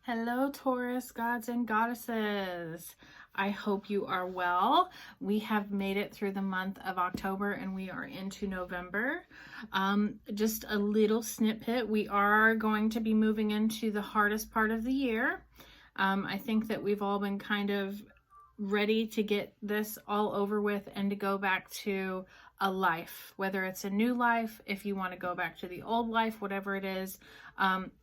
Hello, Taurus gods and goddesses. I hope you are well. We have made it through the month of October and we are into November. Just a little snippet. We are going to be moving into the hardest part of the year. I think that we've all been kind of ready to get this all over with and to go back to a life, whether it's a new life, if you want to go back to the old life, whatever it is.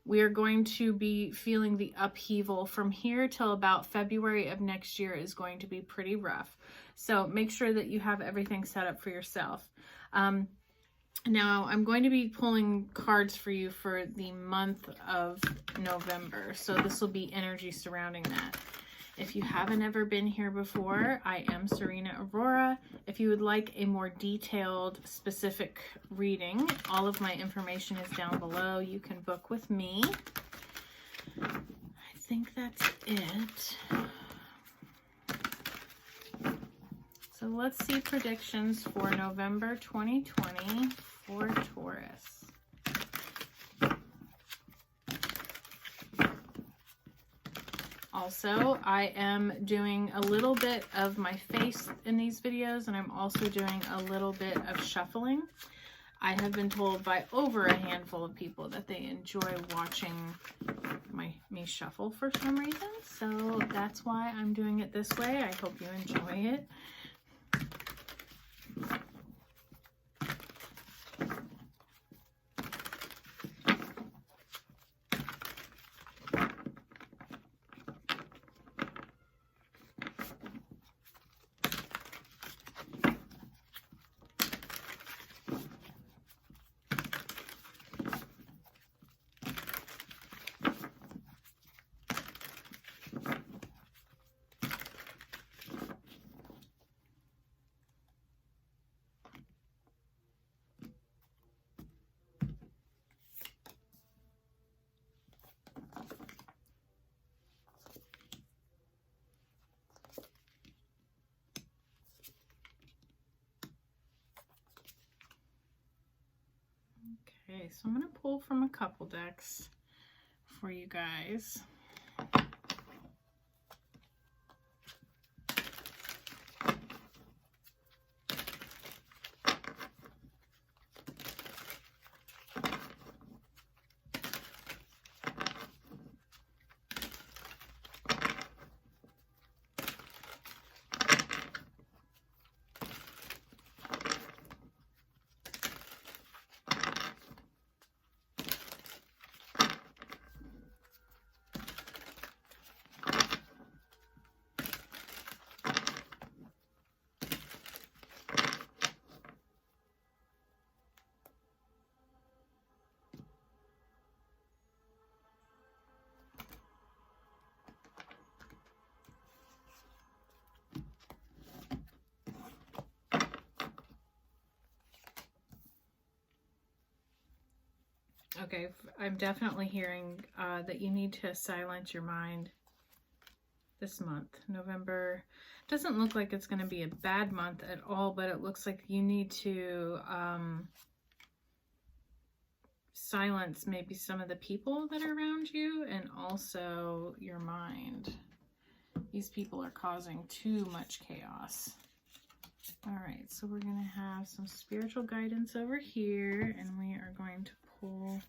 We are going to be feeling the upheaval from here till about February of next year is going to be pretty rough. So make sure that you have everything set up for yourself. Now I'm going to be pulling cards for you for the month of November. So this will be energy surrounding that. If you haven't ever been here before, I am SerenaAurora. If you would like a more detailed, specific reading, all of my information is down below. You can book with me. I think that's it. So let's see predictions for November 2020 for Taurus. Also, I am doing a little bit of my face in these videos, and I'm also doing a little bit of shuffling. I have been told by over a handful of people that they enjoy watching me shuffle for some reason, so that's why I'm doing it this way. I hope you enjoy it. Okay, so I'm going to pull from a couple decks for you guys. Okay, I'm definitely hearing that you need to silence your mind this month. November doesn't look like it's going to be a bad month at all, but it looks like you need to silence maybe some of the people that are around you and also your mind. These people are causing too much chaos. All right, so we're going to have some spiritual guidance over here, and we are going to pull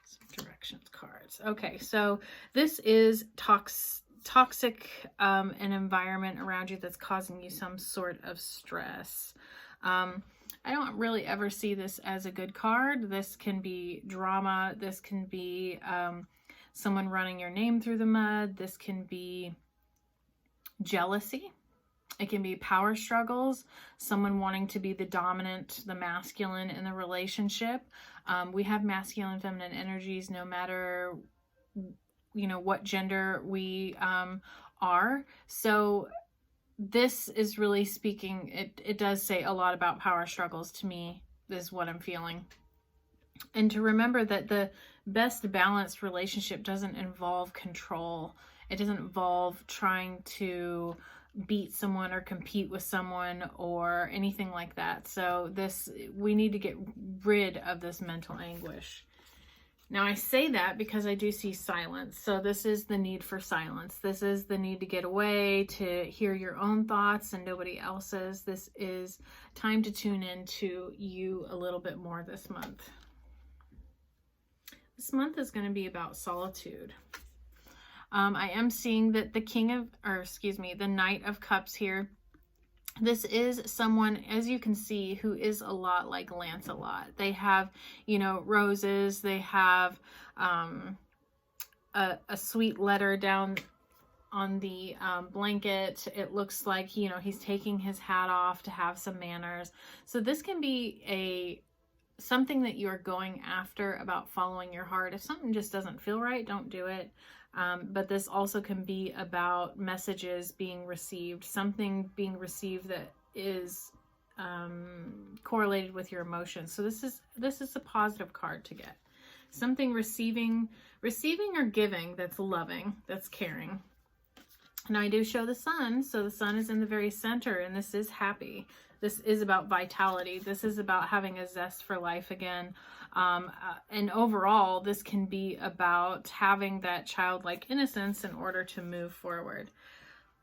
some directions cards. Okay, so this is toxic an environment around you that's causing you some sort of stress. I don't really ever see this as a good card. This can be drama. This can be someone running your name through the mud. This can be jealousy. It can be power struggles, someone wanting to be the dominant, the masculine in the relationship. We have masculine and feminine energies no matter, you know, what gender we are. So this is really speaking, it does say a lot about power struggles to me, is what I'm feeling. And to remember that the best balanced relationship doesn't involve control. It doesn't involve trying to beat someone or compete with someone or anything like that. So we need to get rid of this mental anguish. Now I say that because I do see silence. So this is the need for silence. This is the need to get away, to hear your own thoughts and nobody else's. This is time to tune in to you a little bit more this month. This month is going to be about solitude. I am seeing that the Knight of Cups here. This is someone, as you can see, who is a lot like Lancelot. They have, you know, roses. They have a sweet letter down on the blanket. It looks like, you know, he's taking his hat off to have some manners. So this can be something that you are going after about following your heart. If something just doesn't feel right, don't do it. But this also can be about messages being received, something being received that is correlated with your emotions. So this is a positive card to get. Something receiving or giving that's loving, that's caring. Now I do show the sun, so the sun is in the very center, and this is happy. This is about vitality. This is about having a zest for life again. And overall, this can be about having that childlike innocence in order to move forward.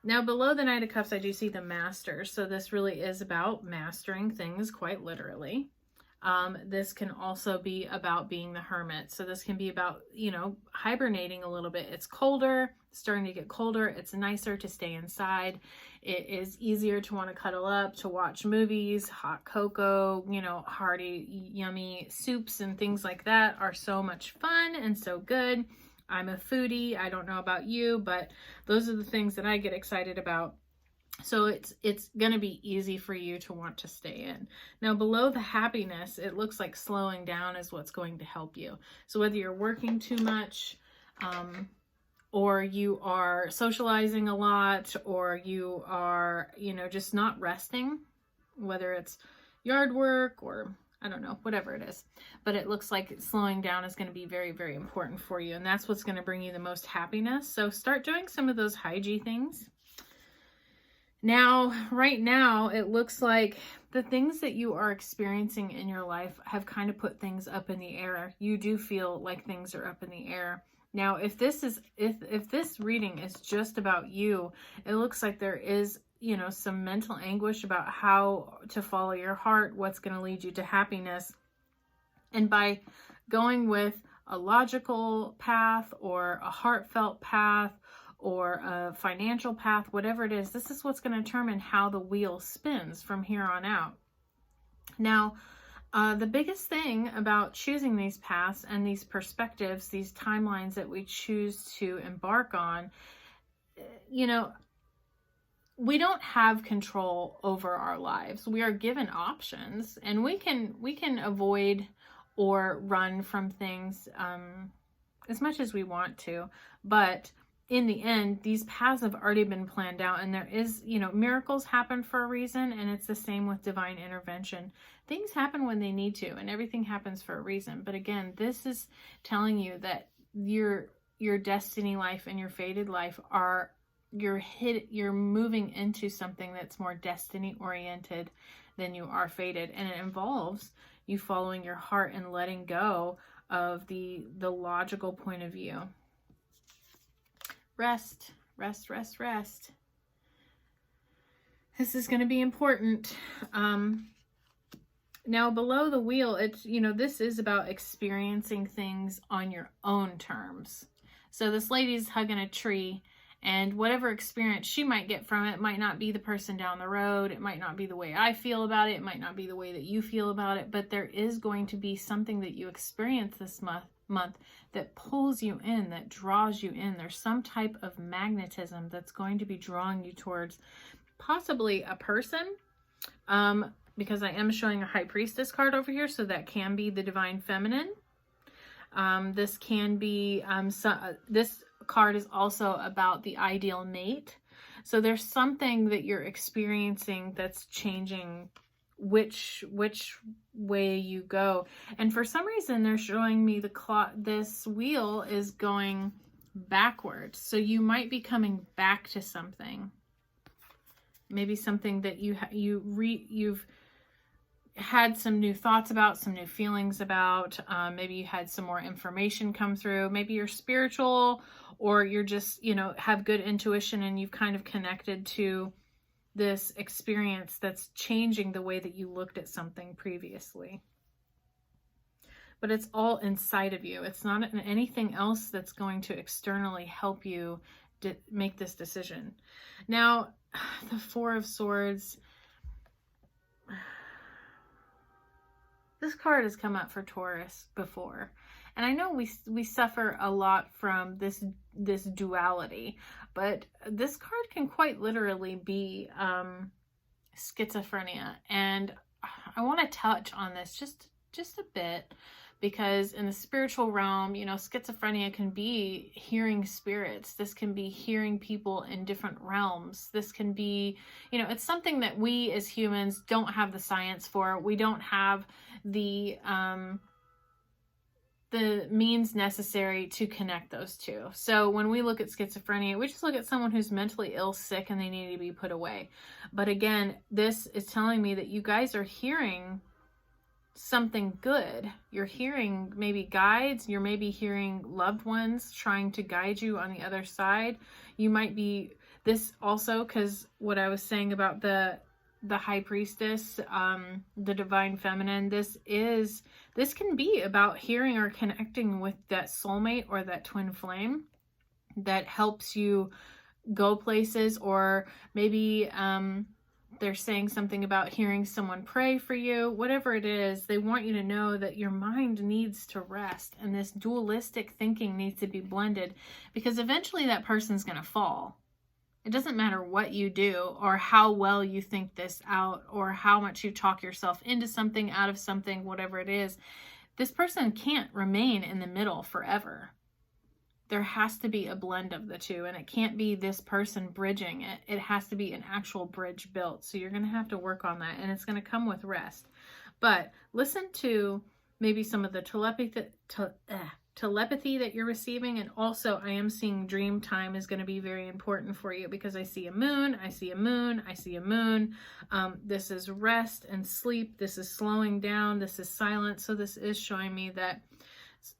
Now, below the Knight of Cups, I do see the Master. So this really is about mastering things quite literally. This can also be about being the Hermit. So this can be about, you know, hibernating a little bit. It's colder, starting to get colder. It's nicer to stay inside. It is easier to want to cuddle up, to watch movies, hot cocoa, you know, hearty, yummy soups and things like that are so much fun and so good. I'm a foodie. I don't know about you, but those are the things that I get excited about. So it's going to be easy for you to want to stay in. Now, below the happiness, it looks like slowing down is what's going to help you. So whether you're working too much, or you are socializing a lot, or you are, you know, just not resting, whether it's yard work or I don't know, whatever it is. But it looks like slowing down is going to be very, very important for you. And that's what's going to bring you the most happiness. So start doing some of those hygiene things. Now, right now, it looks like the things that you are experiencing in your life have kind of put things up in the air. You do feel like things are up in the air. Now, if this reading is just about you, it looks like there is, you know, some mental anguish about how to follow your heart, what's going to lead you to happiness. And by going with a logical path or a heartfelt path or a financial path, whatever it is, this is what's going to determine how the wheel spins from here on out. Now, the biggest thing about choosing these paths and these perspectives, these timelines that we choose to embark on, you know, we don't have control over our lives. We are given options, and we can avoid or run from things as much as we want to, but in the end, these paths have already been planned out, and there is, you know, miracles happen for a reason, and it's the same with divine intervention. Things happen when they need to, and everything happens for a reason. But again, this is telling you that your destiny life and your fated life are, you're moving into something that's more destiny oriented than you are fated, and it involves you following your heart and letting go of the logical point of view. Rest, rest, rest, rest. This is going to be important. Now, below the wheel, it's, you know, this is about experiencing things on your own terms. So this lady's hugging a tree, and whatever experience she might get from it might not be the person down the road. It might not be the way I feel about it. It might not be the way that you feel about it, but there is going to be something that you experience this month that pulls you in, that draws you in. There's some type of magnetism that's going to be drawing you towards possibly a person, because I am showing a High Priestess card over here, so that can be the Divine Feminine. This can be, this card is also about the ideal mate. So there's something that you're experiencing that's changing which way you go. And for some reason, they're showing me this wheel is going backwards. So you might be coming back to something. Maybe something that you've had some new thoughts about, some new feelings about. Maybe you had some more information come through. Maybe you're spiritual, or you're just, you know, have good intuition and you've kind of connected to this experience that's changing the way that you looked at something previously. But it's all inside of you. It's not anything else that's going to externally help you make this decision. Now, the Four of Swords. This card has come up for Taurus before. And I know we suffer a lot from this duality, but this card can quite literally be schizophrenia. And I want to touch on this just a bit, because in the spiritual realm, you know, schizophrenia can be hearing spirits. This can be hearing people in different realms. This can be, you know, it's something that we as humans don't have the science for. We don't have the means necessary to connect those two. So when we look at schizophrenia, we just look at someone who's mentally ill, sick, and they need to be put away. But again, this is telling me that you guys are hearing something good. You're hearing maybe guides. You're maybe hearing loved ones trying to guide you on the other side. You might be this also, because what I was saying about the High Priestess, the Divine Feminine, this can be about hearing or connecting with that soulmate or that twin flame that helps you go places. Or maybe they're saying something about hearing someone pray for you. Whatever it is, they want you to know that your mind needs to rest, and this dualistic thinking needs to be blended, because eventually that person's going to fall. It doesn't matter what you do or how well you think this out or how much you talk yourself into something, out of something, whatever it is. This person can't remain in the middle forever. There has to be a blend of the two, and it can't be this person bridging it. It has to be an actual bridge built. So you're going to have to work on that, and it's going to come with rest. But listen to maybe some of the telepathy that you're receiving. And also, I am seeing dream time is going to be very important for you, because I see a moon, I see a moon, I see a moon. This is rest and sleep. This is slowing down. This is silence. So this is showing me that,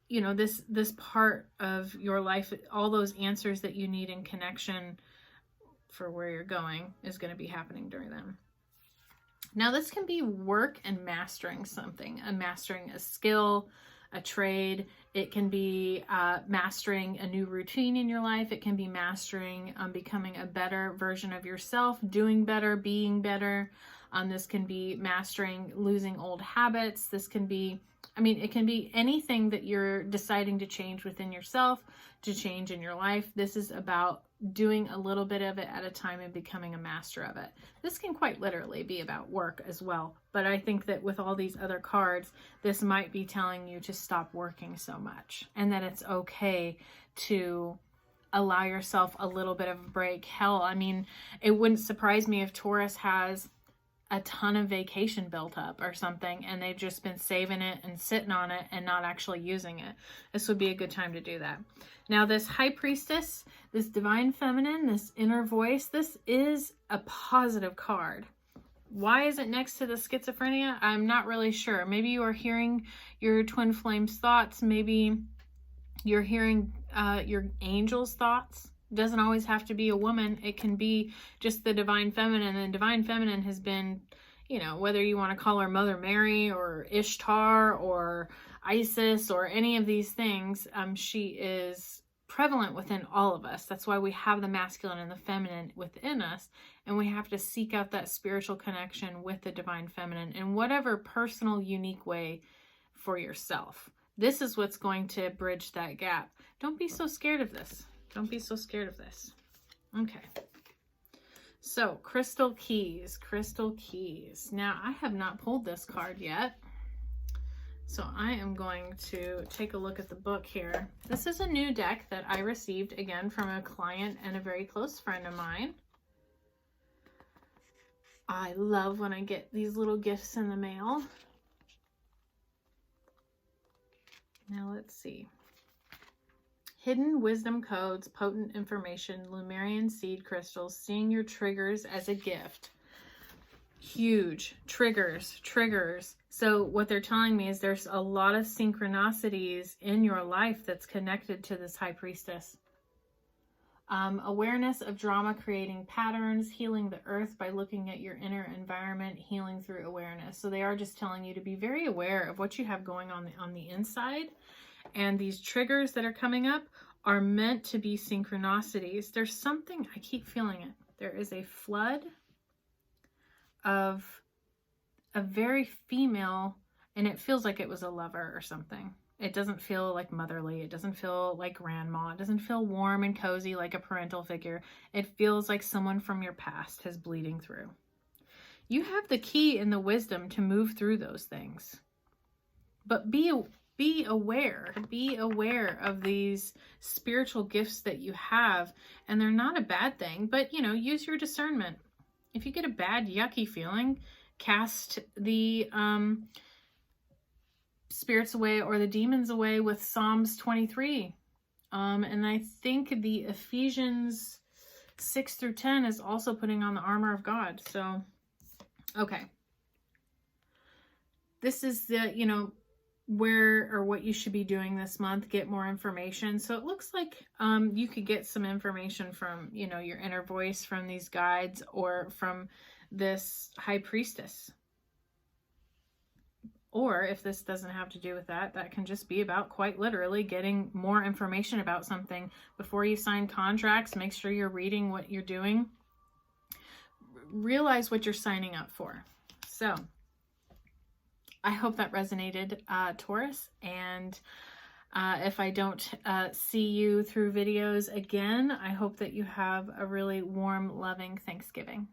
you know, this part of your life, all those answers that you need in connection for where you're going, is going to be happening during them. Now, this can be work and mastering something, mastering a skill, a trade. It can be mastering a new routine in your life. It can be mastering becoming a better version of yourself, doing better, being better. This can be mastering losing old habits. This can be, I mean, it can be anything that you're deciding to change within yourself, to change in your life. This is about doing a little bit of it at a time and becoming a master of it. This can quite literally be about work as well. But I think that with all these other cards, this might be telling you to stop working so much, and that it's okay to allow yourself a little bit of a break. Hell, I mean, it wouldn't surprise me if Taurus has a ton of vacation built up or something, and they've just been saving it and sitting on it and not actually using it. This would be a good time to do that. Now, this High Priestess, this Divine Feminine, this inner voice, this is a positive card. Why is it next to the schizophrenia? I'm not really sure. Maybe you are hearing your twin flame's thoughts. Maybe you're hearing your angel's thoughts. It doesn't always have to be a woman. It can be just the Divine Feminine. And the Divine Feminine has been, you know, whether you want to call her Mother Mary or Ishtar or Isis or any of these things, she is prevalent within all of us. That's why we have the masculine and the feminine within us, and we have to seek out that spiritual connection with the Divine Feminine in whatever personal, unique way for yourself. This is what's going to bridge that gap. Don't be so scared of this. Don't be so scared of this. Okay. So, crystal keys, crystal keys. Now, I have not pulled this card yet, so I am going to take a look at the book here. This is a new deck that I received, again, from a client and a very close friend of mine. I love when I get these little gifts in the mail. Now, let's see. Hidden wisdom codes, potent information, Lemurian seed crystals, seeing your triggers as a gift. Huge triggers. So what they're telling me is there's a lot of synchronicities in your life that's connected to this high priestess. Awareness of drama creating patterns, healing the earth by looking at your inner environment, healing through awareness. So they are just telling you to be very aware of what you have going on the inside. And these triggers that are coming up are meant to be synchronicities. There's something, I keep feeling it. There is a flood of a very female, and it feels like it was a lover or something. It doesn't feel like motherly. It doesn't feel like grandma. It doesn't feel warm and cozy like a parental figure. It feels like someone from your past is bleeding through. You have the key and the wisdom to move through those things. But be aware. Be aware of these spiritual gifts that you have. And they're not a bad thing, but, you know, use your discernment. If you get a bad, yucky feeling, cast the spirits away or the demons away with Psalms 23. And I think the Ephesians 6 through 10 is also putting on the armor of God. So, okay. This is the, you know, where or what you should be doing this month. Get more information. So it looks like you could get some information from, you know, your inner voice, from these guides, or from this high priestess. Or if this doesn't have to do with that, that can just be about quite literally getting more information about something. Before you sign contracts, make sure you're reading what you're doing. Realize what you're signing up for. So I hope that resonated, Taurus. And if I don't see you through videos again, I hope that you have a really warm, loving Thanksgiving.